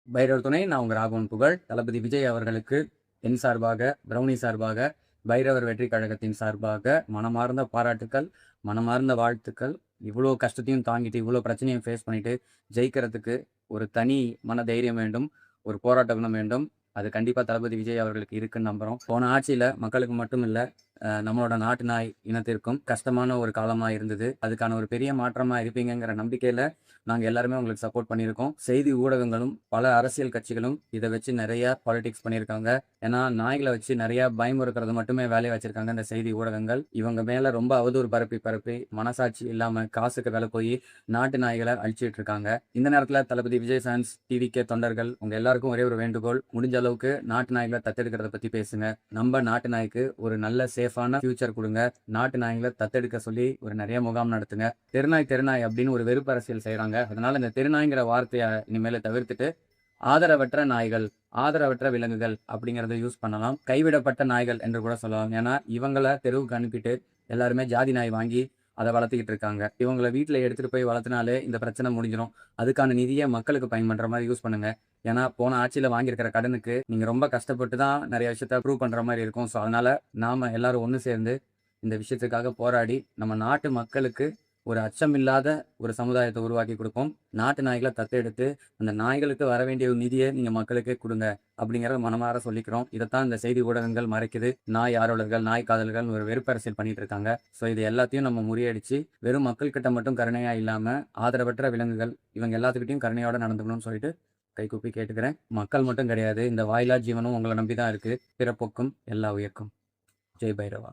பைரவர் துணை. நான் உங்க ராகவன் புகழ். தளபதி விஜய் அவர்களுக்கு என் சார்பாக, பிரௌனி சார்பாக, பைரவர் வெற்றி கழகத்தின் சார்பாக மனமார்ந்த பாராட்டுக்கள், மனமார்ந்த வாழ்த்துக்கள். இவ்வளோ கஷ்டத்தையும் தாங்கிட்டு, இவ்வளோ பிரச்சனையும் ஃபேஸ் பண்ணிட்டு ஜெயிக்கிறதுக்கு ஒரு தனி மன தைரியம் வேண்டும். ஒரு போராட்ட குணம் வேண்டும். அது கண்டிப்பா தளபதி விஜய் அவர்களுக்கு இருக்குன்னு நம்புறோம். போன ஆட்சியில மக்களுக்கு மட்டும் இல்ல, நம்மளோட நாட்டு நாய் இனத்திற்கும் கஷ்டமான ஒரு காலமா இருந்தது. அதுக்கான ஒரு பெரிய மாற்றமா இருப்பீங்கங்கிற நம்பிக்கையில நாங்க எல்லாருமே உங்களுக்கு சப்போர்ட் பண்ணியிருக்கோம். செய்தி ஊடகங்களும், பல அரசியல் கட்சிகளும் இத வச்சு நெறைய பாலிடிக்ஸ் பண்ணியிருக்காங்க. ஏன்னா, நாய்கள வச்சு நெறைய பயமுறுத்துறது மட்டுமே வேலையா வச்சிருக்காங்க இந்த செய்தி ஊடகங்கள். இவங்க மேல ரொம்ப அவதூறு பரப்பி, மனசாட்சி இல்லாம காசுக்கு வேல போயி நாட்டு நாய்கள அழிச்சிட்டு இருக்காங்க. இந்த நேரத்துல தளபதி விஜய் ஃபேன்ஸ், டிவிகே தொண்டர்கள் உங்க எல்லாருக்கும் ஒரே ஒரு வேண்டுகோள். முடிஞ்ச அளவுக்கு நாட்டு நாய்கள தத்தெடுக்கிறத பத்தி பேசுங்க. நம்ம நாட்டு நாய்க்கு ஒரு நல்ல சேஃபான ஃபியூச்சர் குடுங்க. நாட்டு நாய்கள தத்தெடுக்க சொல்லி ஒரு நெறைய முகாம் நடத்துங்க. தெருநாய் தெருநாய் அப்படின்னு ஒரு வெறுப்பு அரசியல் செய்றாங்க. அதனால இந்த தெருநாய்ங்கிற வார்த்தைய இனிமேல தவிர்த்துட்டு, ஆதரவற்ற நாய்கள், ஆதரவற்ற விலங்குகள் அப்படிங்கிறத யூஸ் பண்ணலாம். கைவிடப்பட்ட நாய்கள் என்று கூட சொல்லலாம். ஏன்னா, இவங்கள தெருவுக்கு அனுப்பிட்டு எல்லாருமே ஜாதி நாய் வாங்கி அத வளர்த்துக்கிட்டு இருக்காங்க. இவங்கள வீட்ல எடுத்துட்டு போய் வளர்த்துனாலே இந்த பிரச்சனை முடிஞ்சிரும். அதுக்கான நிதிய மக்களுக்கு பயன்படுற மாரி யூஸ் பண்ணுங்க. ஏன்னா, போன ஆட்சியில வாங்கியிருக்கிற கடனுக்கு நீங்க ரொம்ப கஷ்டப்பட்டு தான் நெறைய விஷயத்த ப்ரூவ் பண்ற மாரி இருக்கும். ஸோ, அதனால நாம எல்லாரும் ஒண்ணு சேர்ந்து இந்த விஷயத்துக்காக போராடி, நம்ம நாட்டு மக்களுக்கு ஒரு அச்சமில்லாத ஒரு சமுதாயத்த உருவாக்கி குடுப்போம். நாட்டு நாய்கள தத்தெடுத்து, அந்த நாய்களுக்கு வரவேண்டிய நிதிய நீங்க மக்களுக்கே குடுங்க. அப்படிங்கிறத மனமார சொல்லிக்கிறோம். இதத்தான் இந்த செய்தி ஊடகங்கள் மறைக்குது. நாய் ஆர்வலர்கள், நாய் காதலர்கள் ஒரு வெறுப்பரசியல் பண்ணிட்டு இருக்காங்க. ஸோ இது எல்லாத்தையும் நம்ம முறியடிச்சு, வெறும் மக்கள் கிட்ட மட்டும் கருணையா இல்லாம, ஆதரவற்ற விலங்குகள் இவங்க எல்லாத்துக்கிட்டயும் கருணையோட நடந்துக்கணும்னு சொல்லிட்டு கைகூப்பி கேட்டுக்கிறேன். மக்கள் மட்டும் கிடையாது. இந்த வாயில்லா ஜீவனும் உங்கள நம்பி தான் இருக்கு. பிறப்பொக்கும் எல்லா உயிர்க்கும். ஜெய் பைரவா!